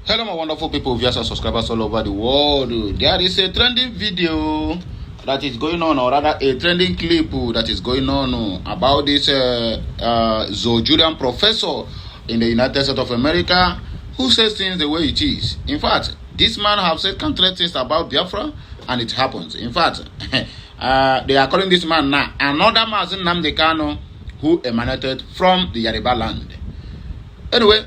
Hello my wonderful people, viewers and subscribers all over the world. There is a trending video that is going on, or rather a trending clip that is going on about this Zojurian professor in the United States of America who says things the way it is. In fact, this man have said countless things about Biafra and it happens. In fact, they are calling this man now another Mazi Nnamdi Kanu who emanated from the Yoruba land. Anyway,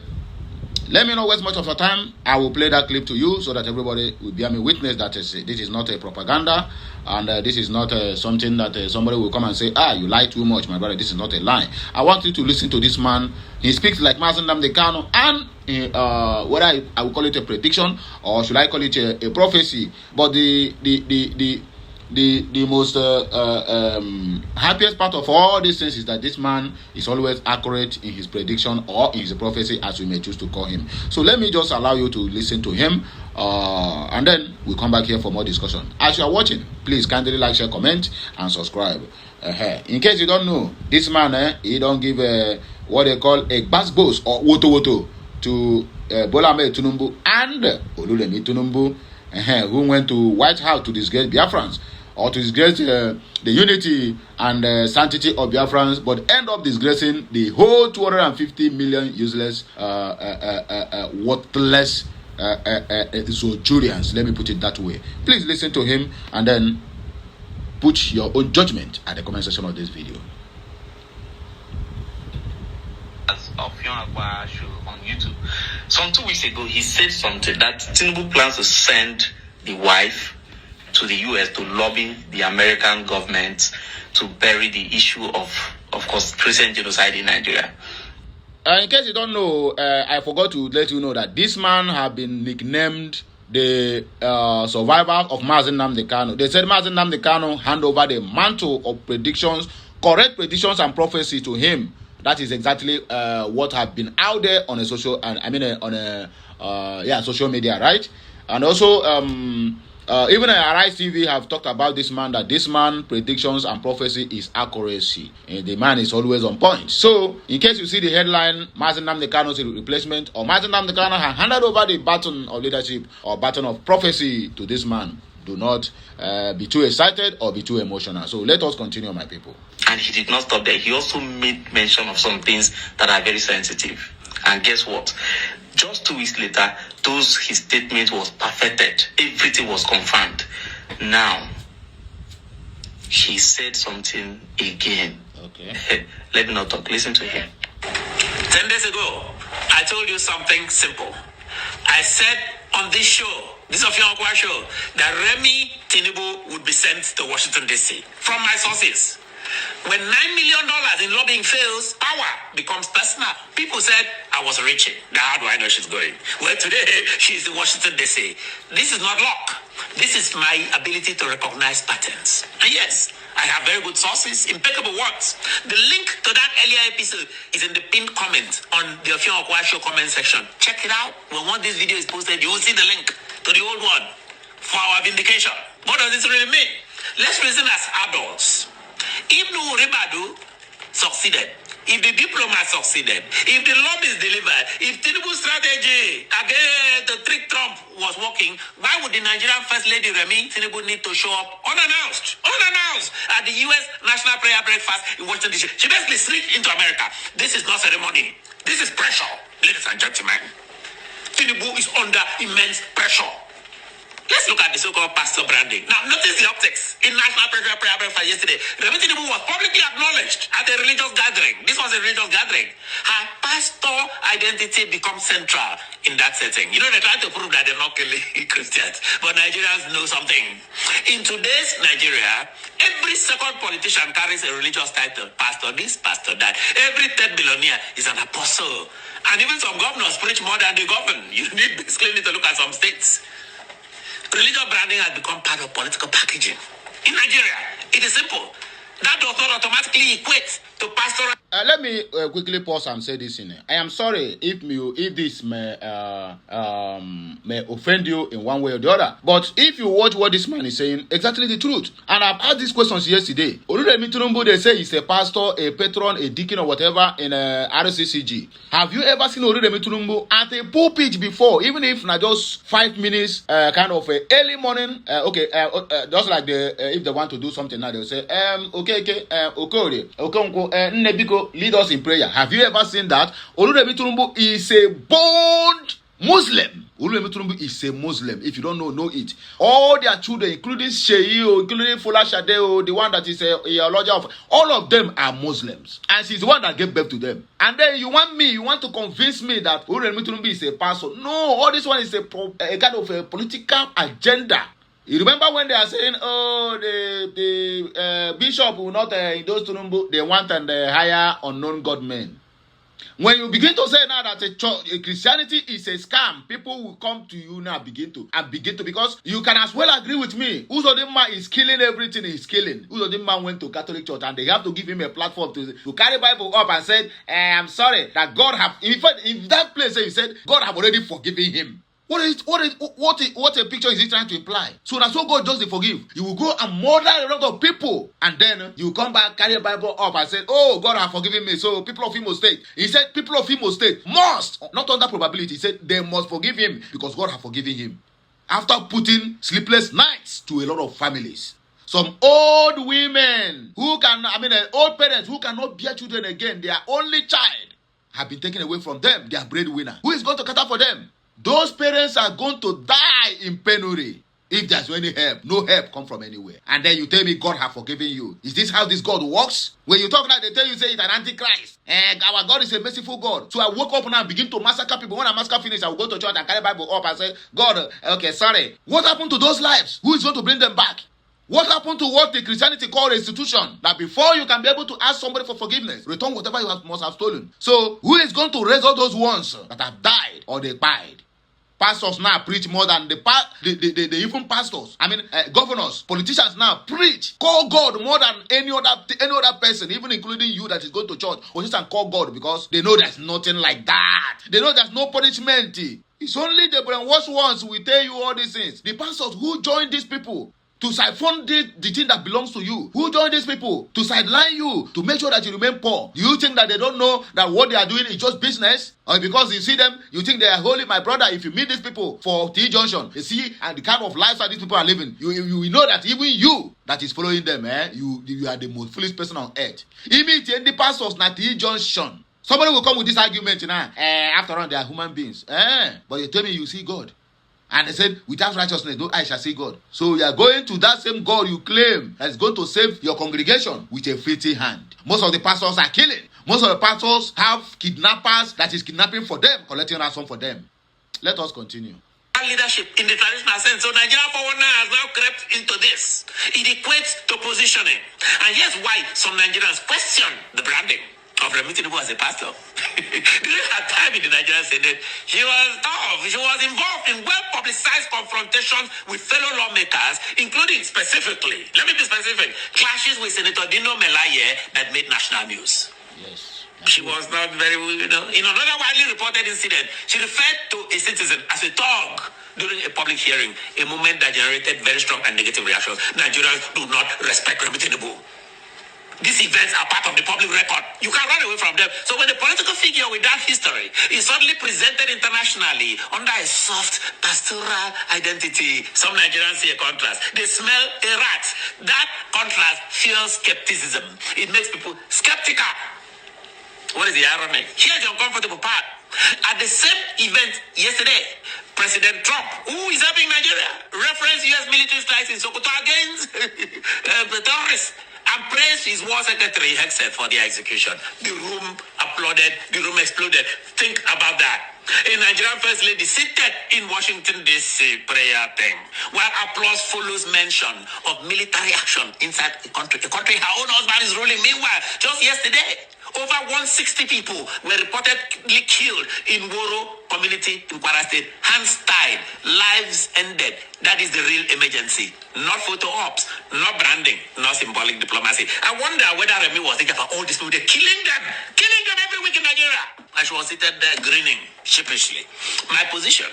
let me not waste much of your time. I will play that clip to you so that everybody will bear me witness that this is not a propaganda and this is not something that somebody will come and say, you lie too much, my brother. This is not a lie. I want you to listen to this man. He speaks like Mazi Nnamdi Kanu, and whether I will call it a prediction or should I call it a prophecy. But the most happiest part of all these things is that this man is always accurate in his prediction or in his prophecy, as we may choose to call him. So let me just allow you to listen to him and then we'll come back here for more discussion. As you are watching, please kindly like, share, comment and subscribe. In case you don't know, this man he don't give what they call a basbos or woto to Bola Ahmed Tinubu and Olulemi Tinubu, who went to White House to disgrace Biafrans or to disgrace the unity and sanctity of Biafrans, but end up disgracing the whole 250 million useless, worthless Zojurians. Let me put it that way. Please listen to him and then put your own judgment at the comment section of this video. Of Youngwa show on YouTube. Some 2 weeks ago, he said something that Tinubu plans to send the wife to the US to lobby the American government to bury the issue of course, Christian genocide in Nigeria. In case you don't know, I forgot to let you know that this man have been nicknamed the survivor of Mazi Nnamdi Kanu. They said Mazi Nnamdi Kanu hand over the mantle of predictions, correct predictions and prophecy to him. That is exactly what have been out there on a social, social media, right? And also, even Arise TV have talked about this man, that this man predictions and prophecy is accuracy, and the man is always on point. So, in case you see the headline, Mazi Nnamdi Kanu's replacement, or Mazi Nnamdi Kanu has handed over the baton of leadership or baton of prophecy to this man, do not be too excited or be too emotional. So let us continue, my people. And he did not stop there. He also made mention of some things that are very sensitive. And guess what? Just 2 weeks later, his statement was perfected. Everything was confirmed. Now, he said something again. Okay. Let me not talk. Listen to him. 10 days ago, I told you something simple. I said on this show, this of your show, that Remi Tinubu would be sent to Washington, D.C. From my sources. When $9 million in lobbying fails, power becomes personal. People said I was reaching. Now, how do I know she's going? Well, today, she's in Washington, D.C. This is not luck. This is my ability to recognize patterns. And yes, I have very good sources, impeccable works. The link to that earlier episode is in the pinned comment on the Ofion Okwa Show comment section. Check it out. When this video is posted, you will see the link to the old one for our vindication. What does this really mean? Let's reason as adults. If Ribadu succeeded, if the diplomat succeeded, if the lobbies delivered, if Tinubu's strategy again to trick Trump was working, why would the Nigerian First Lady Remi Tinubu need to show up unannounced at the U.S. National Prayer Breakfast in Washington, D.C.? She basically sneaked into America. This is not ceremony. This is pressure, ladies and gentlemen. Tinubu is under immense pressure. Let's look at the so-called pastor branding. Now, notice the optics. In National Prayer Breakfast yesterday, Remi Tinubu was publicly acknowledged at a religious gathering. This was a religious gathering. Her pastor identity becomes central in that setting. You know, they're trying to prove that they're not killing Christians. But Nigerians know something. In today's Nigeria, every second politician carries a religious title. Pastor this, pastor that. Every third billionaire is an apostle. And even some governors preach more than they govern. You basically need to look at some states. Religious branding has become part of political packaging. In Nigeria, it is simple. That does not automatically equate to pastoral. Let me quickly pause and say this in. I am sorry if this may offend you in one way or the other. But if you watch what this man is saying, exactly the truth. And I've asked these questions yesterday. Oluremi Tinubu, they say he's a pastor, a patron, a deacon, or whatever in RCCG. Have you ever seen Oluremi Tinubu at a pulpit before? Even if not just 5 minutes, kind of early morning. Just like if they want to do something now, they'll say, Nebiko, lead us in prayer. Have you ever seen that? Oluremi Tinubu is a bold Muslim. Oluremi Tinubu is a Muslim. If you don't know it. All their children, including Sheyi, including Fola Shade, the one that is a lodger of, all of them are Muslims. And she's the one that gave birth to them. And then you want to convince me that Oluremi Tinubu is a pastor. No, all this one is a kind of a political agenda. You remember when they are saying, the bishop will not endorse Tinubu, they want and hire unknown God men. When you begin to say now that Christianity is a scam, people will come to you now begin to because you can as well agree with me. Uzodinma is killing everything he's killing. Uzodinma went to Catholic church and they have to give him a platform to carry Bible up and said, I'm sorry that God have. In fact, in that place he said God have already forgiven him. What a picture is he trying to imply? So that's what God does to forgive. You will go and murder a lot of people, and then you come back, carry a Bible up, and say, "Oh, God has forgiven me." So people of Imo State, he said, people of Imo State must, not on that probability. He said they must forgive him because God has forgiven him. After putting sleepless nights to a lot of families, some old women old parents who cannot bear children again, their only child have been taken away from them. Their breadwinner, who is going to cater for them? Those parents are going to die in penury if there's any help. No help come from anywhere. And then you tell me God has forgiven you. Is this how this God works? When you talk now, they tell you say it's an antichrist. Our God is a merciful God. So I woke up now and begin to massacre people. When I massacre finish, I will go to church and carry Bible up and say, God, okay, sorry. What happened to those lives? Who is going to bring them back? What happened to what the Christianity called restitution? That before you can be able to ask somebody for forgiveness, return whatever you must have stolen. So who is going to raise all those ones that have died or they died? Pastors now preach more than the even pastors. Governors, politicians now preach, call God more than any other person, even including you that is going to church. Or just call God because they know there's nothing like that. They know there's no punishment. It's only the brainwashed ones who will tell you all these things. The pastors who join these people to siphon the thing that belongs to you. Who join these people to sideline you, to make sure that you remain poor? Do you think that they don't know that what they are doing is just business? Or because you see them, you think they are holy? My brother, if you meet these people for T-Junction, you see, and the kind of lifestyle these people are living, you know that even you that is following them, you are the most foolish person on earth. Even the pastors na T-Junction. Somebody will come with this argument now. After all, they are human beings. But you tell me you see God. And they said, without righteousness, no eye shall see God. So you are going to that same God you claim that is going to save your congregation with a filthy hand. Most of the pastors are killing. Most of the pastors have kidnappers that is kidnapping for them, collecting ransom for them. Let us continue. Leadership in the traditional sense. So Nigeria Forward has now crept into this. It equates to positioning. And here's why some Nigerians question the branding of Remi Tinubu as a pastor. During her time in the Nigerian Senate, she was tough. She was involved in well-publicized confrontations with fellow lawmakers, including specifically, let me be specific, clashes with Senator Dino Melaye that made national news. Yes. She was not very, in another widely reported incident, she referred to a citizen as a thug during a public hearing, a moment that generated very strong and negative reactions. Nigerians do not respect Remi Tinubu. These events are part of the public record. You can't run away from them. So when a political figure with that history is suddenly presented internationally under a soft pastoral identity, some Nigerians see a contrast. They smell a rat. That contrast fuels skepticism. It makes people skeptical. What is the irony? Here's the uncomfortable part. At the same event yesterday, President Trump, who is helping Nigeria, referenced U.S. military strikes in Sokoto against the terrorists, and praised his war secretary, Hexet, for the execution. The room applauded, the room exploded. Think about that. A Nigerian First Lady seated in Washington, D.C. prayer thing, while applause follows mention of military action inside the country. A country her own husband is ruling. Meanwhile, just yesterday, over 160 people were reportedly killed in Woro community in Kwara State. Hands tied, lives ended. That is the real emergency. Not photo ops, not branding, not symbolic diplomacy. I wonder whether Remi was thinking about all these people. They're killing them every week in Nigeria. And she was seated there grinning sheepishly. My position,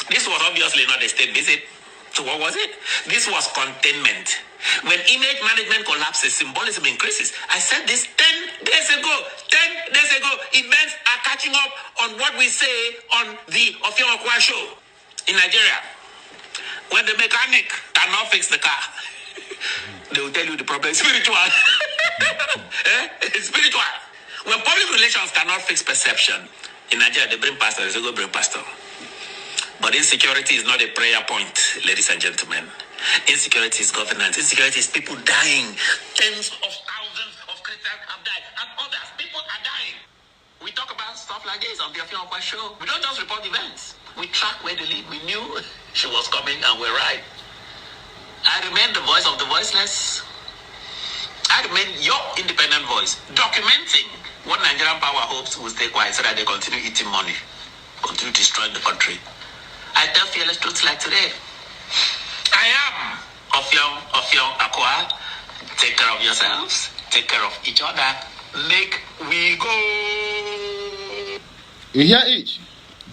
this was obviously not a state visit. So what was it? This was containment. When image management collapses, symbolism increases. I said this 10 days ago. 10 days ago, events are catching up on what we say on the Ofiokwa show in Nigeria. When the mechanic cannot fix the car, they will tell you the problem is spiritual. It's spiritual. When public relations cannot fix perception, in Nigeria, they bring pastor, they go bring pastor. But insecurity is not a prayer point, ladies and gentlemen. Insecurity is governance. Insecurity is people dying. Tens of thousands of Christians have died. And others, people are dying. We talk about stuff like this on the Ofiokwa show. We don't just report events. We track where they live. We knew she was coming and we're right. I remain the voice of the voiceless. I remain your independent voice, documenting what Nigerian power hopes will stay quiet so that they continue eating money, continue destroying the country. I tell fearless truths like today. I am Ofiong Akwa. Take care of yourselves. Take care of each other. Make we go. You hear it?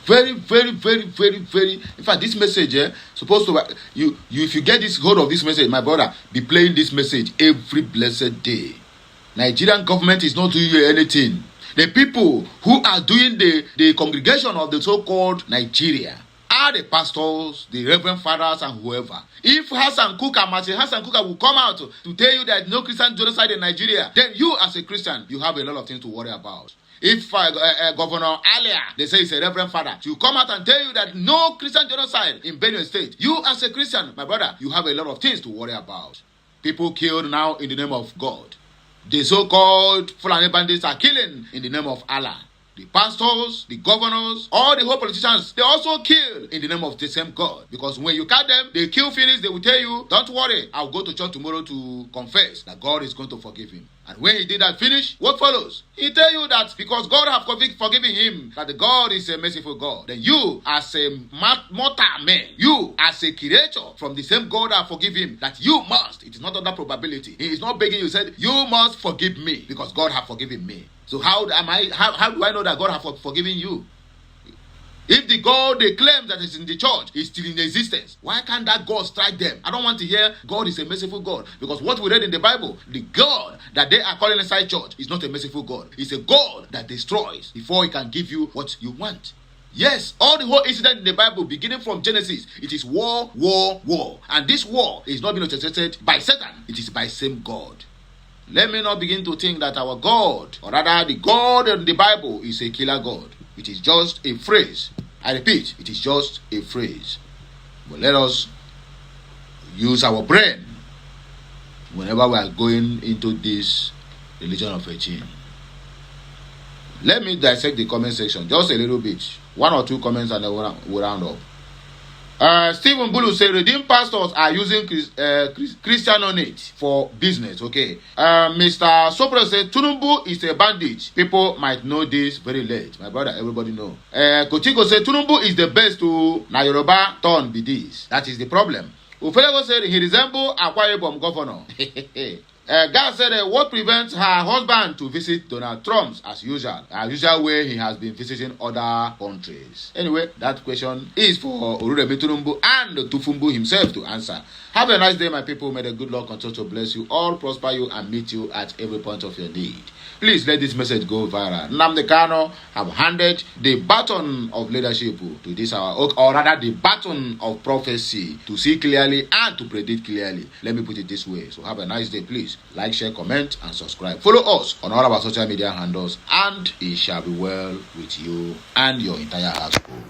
Very, very, very, very, very. In fact, this message, supposed to you. If you get this hold of this message, my brother, be playing this message every blessed day. Nigerian government is not doing you anything. The people who are doing the congregation of the so-called Nigeria are the pastors, the reverend fathers, and whoever. If Hassan Kuka, Martin Hassan Kuka will come out to tell you that no Christian genocide in Nigeria, then you as a Christian, you have a lot of things to worry about. If Governor Alia, they say it's a reverend father, to come out and tell you that no Christian genocide in Benue State, you as a Christian, my brother, you have a lot of things to worry about. People killed now in the name of God. The so-called Fulani bandits are killing in the name of Allah. The pastors, the governors, all the whole politicians, they also kill in the name of the same God. Because when you catch them, they kill finish, they will tell you, don't worry, I'll go to church tomorrow to confess that God is going to forgive him. And when he did that finish, what follows? He tell you that because God have forgiven him, that the God is a merciful God. Then you, as a mortal man, you, as a creature from the same God have forgive him, that you must, it is not under probability. He is not begging you, he said, you must forgive me because God have forgiven me. So how do I know that God have forgiven you? If the God they claim that is in the church is still in existence, why can't that God strike them? I don't want to hear God is a merciful God. Because what we read in the Bible, the God that they are calling inside church is not a merciful God. It's a God that destroys before he can give you what you want. Yes, all the whole incident in the Bible, beginning from Genesis, it is war, war, war. And this war is not being orchestrated by Satan. It is by same God. Let me not begin to think that our God, or rather the God in the Bible, is a killer God. It is just a phrase. I repeat, it is just a phrase. But let us use our brain whenever we are going into this religion of a change. Let me dissect the comment section just a little bit. One or two comments and then we'll round up. Stephen Bulu said redeemed pastors are using Christian on it for business. Okay. Mr. Sopra said Tunumbu is a bandit. People might know this very late. My brother, everybody know. Kochiko said Tunumbu is the best to na Yoruba turn be this. That is the problem. Ufelego said he resembles Akwa Ibom governor. God said what prevents her husband to visit Donald Trump as usual way he has been visiting other countries. Anyway, that question is for Oruremi Tunumbu and Tufumbu himself to answer. Have a nice day, my people. May the good Lord continue to bless you all, prosper you, and meet you at every point of your need. Please let this message go viral. Nnamdi Kanu have handed the baton of leadership to this hour, or rather the baton of prophecy to see clearly and to predict clearly. Let me put it this way. So have a nice day, please. Like, share, comment, and subscribe. Follow us on all of our social media handles, and it shall be well with you and your entire household.